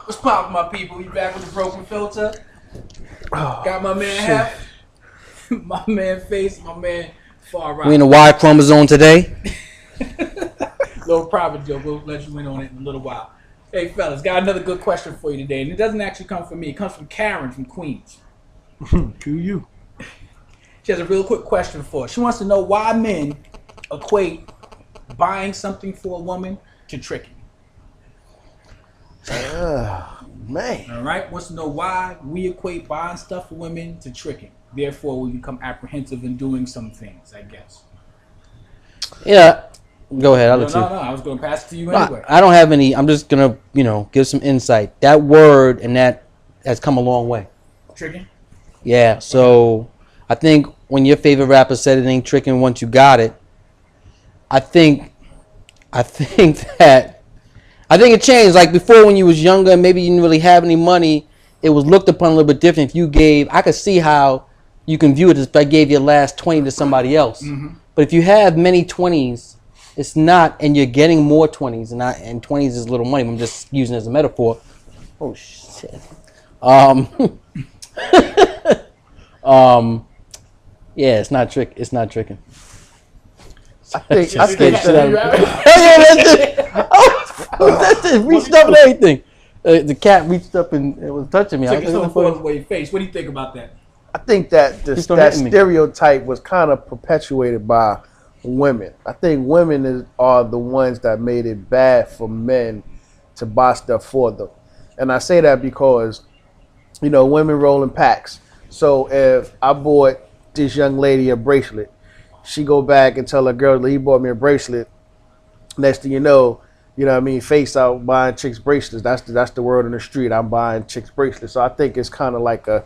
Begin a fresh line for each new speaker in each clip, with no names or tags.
What's poppin', my people? You back with the broken filter? Got my man Half, my man Face, my man Far Right.
We in the Y chromosome today.
Little private joke. We'll let you in on it in a little while. Hey, fellas, got another good question for you today, and it doesn't actually come from me. It comes from Karen from Queens.
To you.
She has a real quick question for us. She wants to know why men equate buying something for a woman to tricking.
Man.
All right? Wants to know why we equate buying stuff for women to tricking. Therefore, we become apprehensive in doing some things, I guess.
Yeah. Go ahead. I'll
No,
let you.
I was going to pass it to you anyway.
I don't have any. I'm just going to, give some insight. That word and that has come a long way.
Tricking?
Yeah. So I think when your favorite rapper said it ain't tricking once you got it, I think it changed. Like before, when you was younger and maybe you didn't really have any money, it was looked upon a little bit different. If you gave, I could see how you can view it as if I gave your last 20 to somebody else. Mm-hmm. But if you have many 20s, it's not, and you're getting more 20s, and 20s is little money. I'm just using it as a metaphor. Oh shit. Yeah, it's not tricking.
I think
that just reached up and everything. The cat reached up and it was touching me.
Took it so far away face. What do you think about that?
I think that that stereotype was kind of perpetuated by women. I think women are the ones that made it bad for men to buy stuff for them. And I say that because, women roll in packs. So if I bought this young lady a bracelet, she go back and tell her girl that he bought me a bracelet. Next thing you know what I mean, face out buying chicks bracelets. That's the word on the street. I'm buying chicks bracelets. So I think it's kind of like a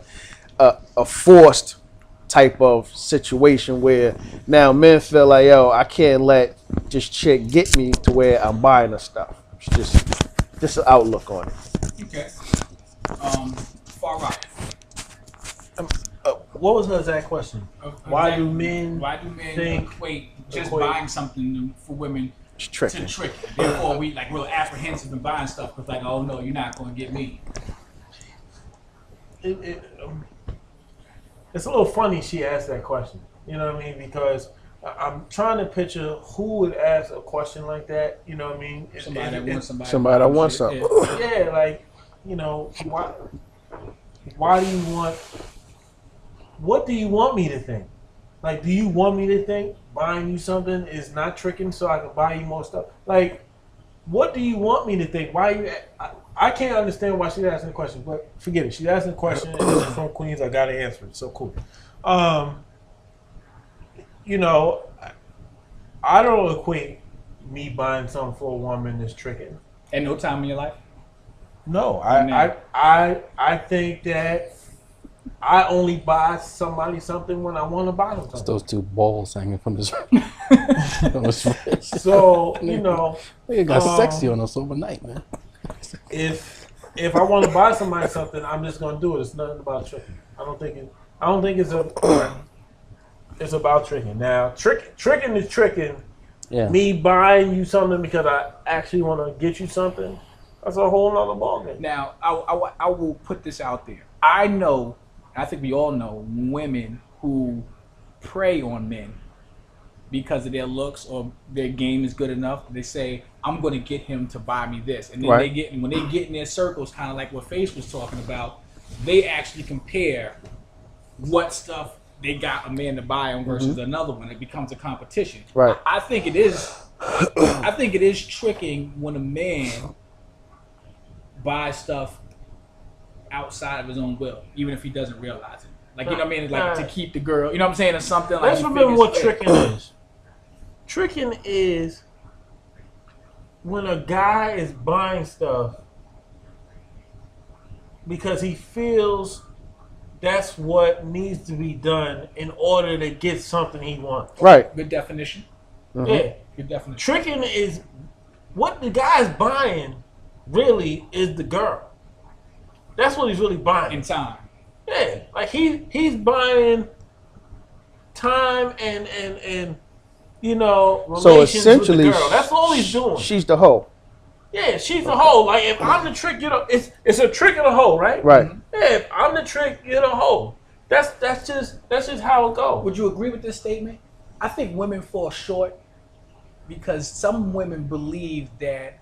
forced type of situation where now men feel like, yo, I can't let this chick get me to where I'm buying her stuff. It's just an outlook on it.
Okay. Far Right.
What was her exact question? Why do men
equate buying something for women to tricking? Therefore, we're apprehensive in buying stuff because oh no, you're not going to get me.
It's a little funny she asked that question. You know what I mean? Because I'm trying to picture who would ask a question like that. You know what I mean?
Somebody that
wants something.
Yeah, why do you want? What do you want me to think? Like, do you want me to think buying you something is not tricking so I can buy you more stuff? Like, what do you want me to think? Why you? I can't understand why she's asking the question, but forget it. She's asking the question. It's from Queens. I got to answer it. So cool. I don't equate me buying something for a woman as tricking.
At no time in your life?
No, I think that I only buy somebody something when I want to buy them something.
It's those two balls hanging from his
So,
It got sexy on us overnight, man.
If I want to buy somebody something, I'm just gonna do it. It's nothing about tricking. I don't think it's about tricking. Now, tricking is tricking. Yeah. Me buying you something because I actually want to get you something, that's a whole nother ballgame.
Now, I will put this out there. I know, I think we all know, women who prey on men because of their looks or their game is good enough. They say, I'm going to get him to buy me this. And then when they get in their circles, kind of like what Face was talking about, they actually compare what stuff they got a man to buy them versus another one. It becomes a competition.
Right.
I think it is tricking when a man buys stuff outside of his own will, even if he doesn't realize it. Like, you know what I mean? Like to keep the girl, you know what I'm saying, or something.
Let's remember what tricking is. Tricking is when a guy is buying stuff because he feels that's what needs to be done in order to get something he wants.
Right.
Good definition.
Mm-hmm. Yeah.
Good definition.
Tricking is what the guy's buying really is the girl. That's what he's really buying.
In time.
Yeah. Like he's buying time and
so essentially,
with the girl. That's all he's doing.
She's the hoe.
Yeah, she's a hoe. Like if I'm the trick, it's a trick and a hoe, right?
Right.
Yeah, if I'm the trick, you're the hoe. That's just how it goes.
Would you agree with this statement? I think women fall short because some women believe that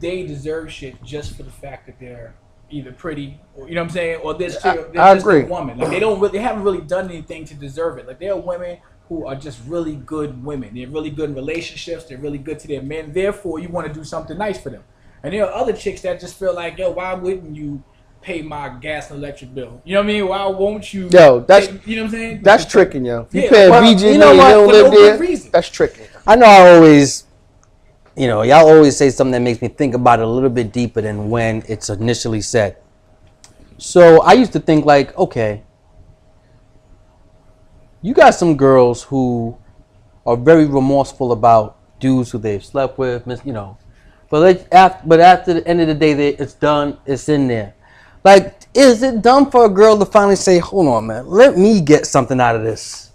they deserve shit just for the fact that they're either pretty, or you know what I'm saying, or they're just
agree.
a woman. Like they haven't really done anything to deserve it. Like there are women who are just really good women. They're really good in relationships. They're really good to their men. Therefore, you want to do something nice for them. And there are other chicks that just feel like, yo, why wouldn't you pay my gas and electric bill? You know what I mean? Why won't you?
Yo, that's
you know what I'm saying?
That's tricking, yo. If you
Yeah,
pay
well,
BG
you know
and you
what?
don't
For
live
no good
there,
reason.
that's tricking.
I know I always, y'all always say something that makes me think about it a little bit deeper than when it's initially said. So I used to think like, okay, you got some girls who are very remorseful about dudes who they've slept with, but after the end of the day, it's done, it's in there. Like, is it dumb for a girl to finally say, hold on, man, let me get something out of this?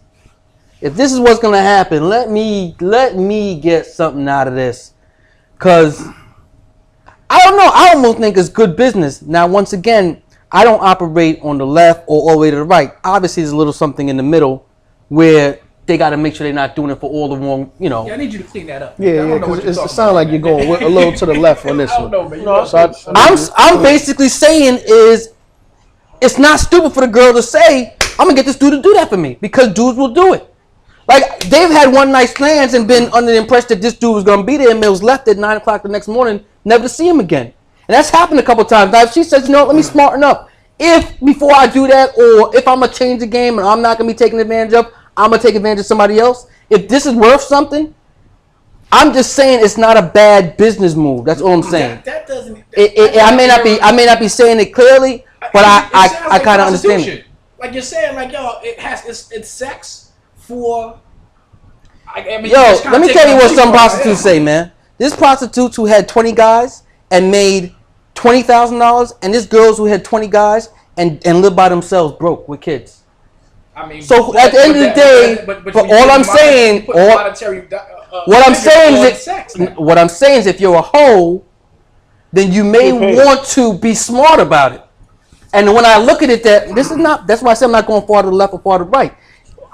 If this is what's gonna happen, let me get something out of this. Cause I don't know, I almost think it's good business. Now, once again, I don't operate on the left or all the way to the right. Obviously, there's a little something in the middle where they got to make sure they're not doing it for all the wrong,
Yeah, I need you to clean that up.
Yeah, because it sounds like you're going a little to the left on this
I don't know,
one.
man.
So
I'm basically saying is it's not stupid for the girl to say, I'm gonna get this dude to do that for me, because dudes will do it. Like, they've had one night stands and been under the impression that this dude was gonna be there, and Mills left at 9 o'clock the next morning, never to see him again. And that's happened a couple times. Now, if she says, let me smarten up. If before I do that, or if I'm gonna change the game and I'm not gonna be taken advantage of, I'm gonna take advantage of somebody else. If this is worth something, I'm just saying it's not a bad business move. That's all I'm saying.
That doesn't.
I may not be saying it clearly, but I kind of understand it.
Like you're saying, like yo, it's sex for. Let me
tell you what some prostitutes say, man. There's prostitutes who had 20 guys and made $20,000, and there's girls who had 20 guys and lived by themselves, broke with kids.
I mean,
so at the end of the day, but all I'm saying, what I'm saying is, if you're a hoe, then you may want to be smart about it. And when I look at it, that's why I said I'm not going far to the left or far to the right.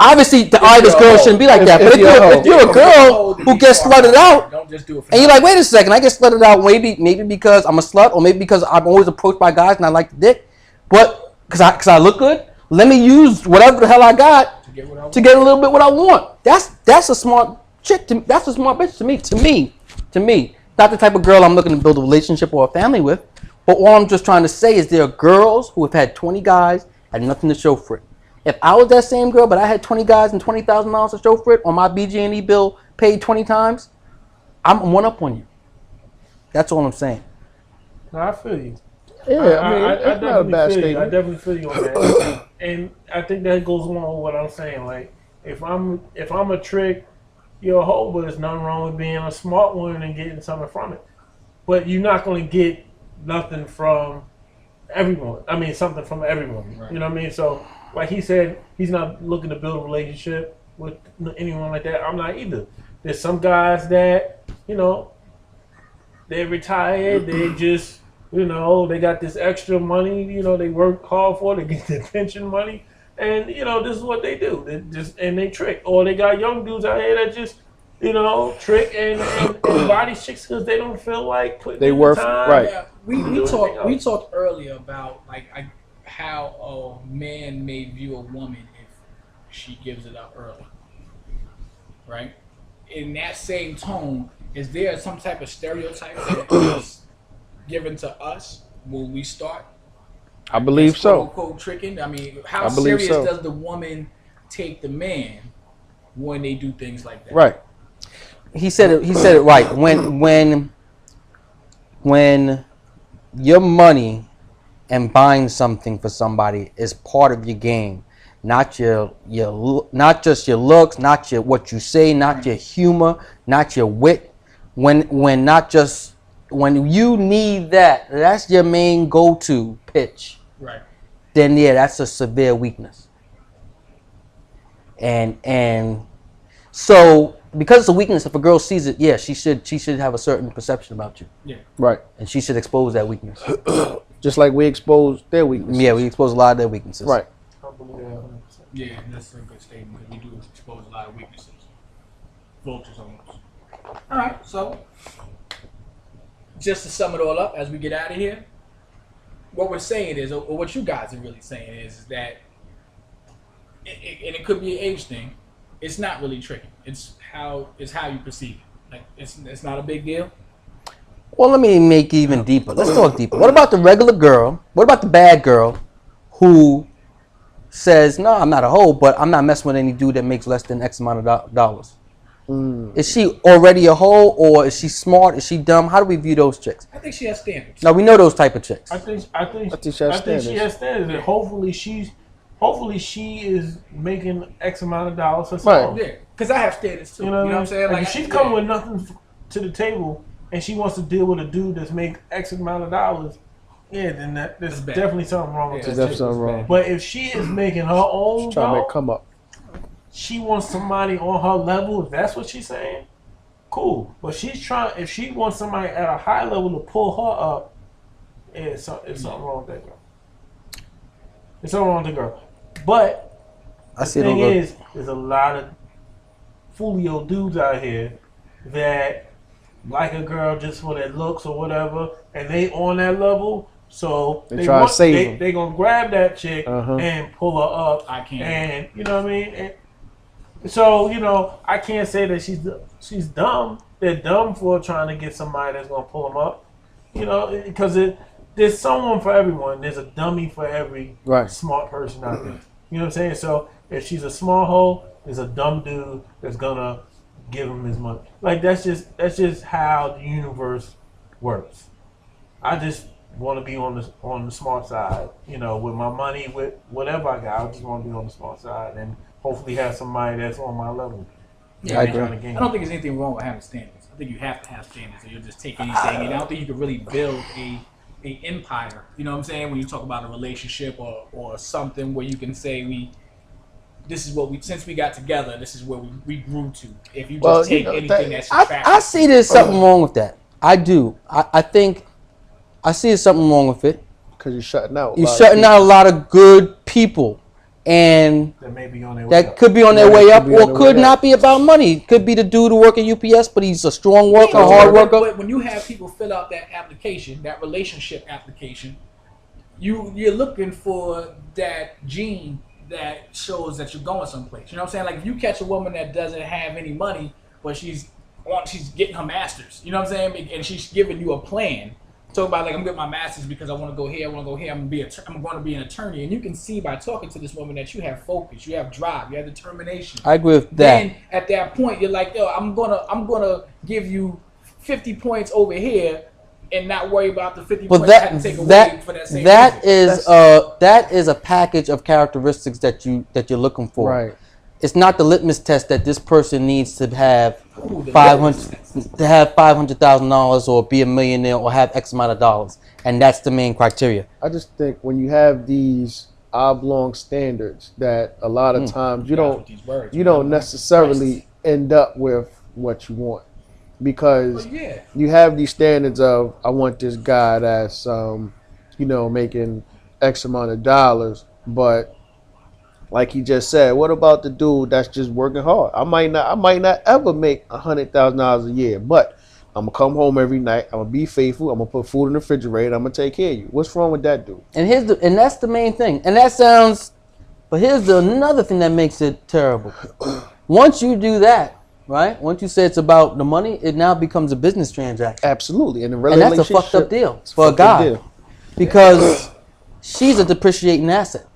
Obviously, the Irish girl shouldn't be like that. But if you're a girl who gets slutted out, and you're like, wait a second, I get slutted out maybe because I'm a slut, or maybe because I'm always approached by guys and I like the dick, but because I look good, let me use whatever the hell I got to get a little bit what I want. That's a smart chick. That's a smart bitch to me. Not the type of girl I'm looking to build a relationship or a family with. But all I'm just trying to say is there are girls who have had 20 guys and nothing to show for it. If I was that same girl, but I had 20 guys and $20,000 to show for it, on my BG&E bill paid 20 times, I'm one up on you. That's all I'm saying.
No, I feel you.
Yeah, I mean, it's not a bad statement.
I definitely feel you on that. And I think that goes along with what I'm saying. Like, if I'm a trick, you're a hoe, but there's nothing wrong with being a smart one and getting something from it. But you're not going to get nothing from everyone. I mean, something from everyone. Right. You know what I mean? So, like he said, he's not looking to build a relationship with anyone like that. I'm not either. There's some guys that, they're retired. They just, they got this extra money. They work hard for it. They get their pension money. And, this is what they do. They trick. Or they got young dudes out here that just, trick and body chicks because they don't feel like putting in the time.
Right.
Yeah, we talked earlier about how a man may view a woman if she gives it up early. Right? In that same tone, is there some type of stereotype that is given to us when we start?
I believe so.
Quote tricking. I mean, how serious does the woman take the man when they do things like that?
Right.
He said it right. When your money and buying something for somebody is part of your game, not just your looks, not what you say, not your humor, not your wit. When you need that's your main go-to pitch.
Right.
Then that's a severe weakness. And so because it's a weakness. If a girl sees it, yeah, she should have a certain perception about you.
Yeah.
Right.
And she should expose that weakness.
Just like we expose their weaknesses.
Yeah, we expose a lot of their weaknesses.
Right.
Yeah, that's a good statement. We do expose a lot of weaknesses. Vultures almost. All right, so just to sum it all up as we get out of here, what we're saying is, or what you guys are really saying is that, and it could be an age thing. It's not really tricky. It's how you perceive it. Like it's not a big deal.
Well, let me make it even deeper. Let's talk deeper. What about the regular girl? What about the bad girl who says, "No, I'm not a hoe, but I'm not messing with any dude that makes less than X amount of dollars"? Is she already a hoe, or is she smart? Is she dumb? How do we view those chicks?
I think she has standards.
Now we know those type of chicks.
I think
she has standards.
And hopefully she is making X amount of dollars herself.
Yeah, because I have standards too.
You know what I'm saying?
Like
if she's coming with nothing to the table and she wants to deal with a dude that's make X amount of dollars, yeah, then there's definitely something wrong with
There's
that.
definitely something wrong.
But if she is making her own,
She's trying to make come up.
She wants somebody on her level. If that's what she's saying, cool. But if she wants somebody at a high level to pull her up, yeah, it's something wrong with that girl. It's something wrong with the girl. But the thing is, there's a lot of folio dudes out here that like a girl just for their looks or whatever, and they on that level, so
they try to save them.
They gonna grab that chick and pull her up.
I can't.
And you know what I mean? And so I can't say that she's dumb. They're dumb for trying to get somebody that's gonna pull them up. Because there's someone for everyone. There's a dummy for every smart person out there. You know what I'm saying? So if she's a small hoe, there's a dumb dude that's gonna give him his money. Like that's just how the universe works. I just want to be on the smart side. With my money, with whatever I got, I just want to be on the smart side and hopefully have somebody that's on my level.
Yeah, I don't think there's anything wrong with having standards. I think you have to have standards, or you'll just take anything. And I don't think you can really build a empire. You know what I'm saying? When you talk about a relationship or something where you can say since we got together, this is where we grew to. If you just take anything that's attractive.
I see there's something wrong with that. I do. I think I see there's something wrong with it.
Because you're shutting out.
You're shutting out a lot of good people. And
that may be on their way
that
up.
could be on their way up, or could not be about money. It could be the dude who work at UPS, but he's a strong worker, hard worker.
But when you have people fill out that application, that relationship application, you're looking for that gene that shows that you're going someplace. You know what I'm saying? Like if you catch a woman that doesn't have any money, but she's getting her master's. You know what I'm saying? And she's giving you a plan. Talk about like I'm getting my master's because I want to go here. I want to go here. I'm going to be an attorney, and you can see by talking to this woman that you have focus, you have drive, you have determination.
I agree with that.
Then at that point, you're like, yo, I'm gonna give you 50 points over here, and not worry about the 50 points I have to take away for that same.
That is a package of characteristics that you're looking for.
Right.
It's not the litmus test that this person needs to have $500,000 or be a millionaire or have X amount of dollars, and that's the main criteria.
I just think when you have these oblong standards, that a lot of times you don't necessarily end up with what you want, because you have these standards of I want this guy that's making X amount of dollars, but like he just said, what about the dude that's just working hard? I might not ever make $100,000 a year, but I'm gonna come home every night. I'm gonna be faithful. I'm gonna put food in the refrigerator. I'm gonna take care of you. What's wrong with that dude?
And that's the main thing. And but here's another thing that makes it terrible. Once you do that, right? Once you say it's about the money, it now becomes a business transaction.
Absolutely, and
that's a fucked up deal for a guy, because she's a depreciating asset.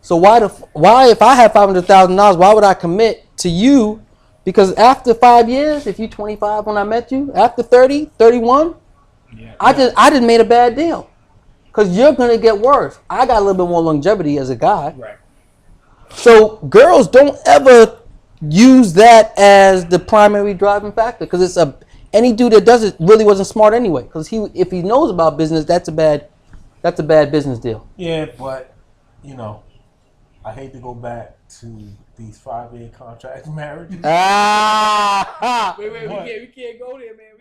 So why if I have $500,000, why would I commit to you? Because after 5 years, if you're 25 when I met you, after 30, 31, I just made a bad deal. Because you're gonna get worse. I got a little bit more longevity as a guy.
Right. So
girls don't ever use that as the primary driving factor, because it's any dude that does it really wasn't smart anyway. Because if he knows about business, that's a bad business deal.
Yeah, but I hate to go back to these 5-year contract marriages.
Ah!
Wait, we can't go there, man.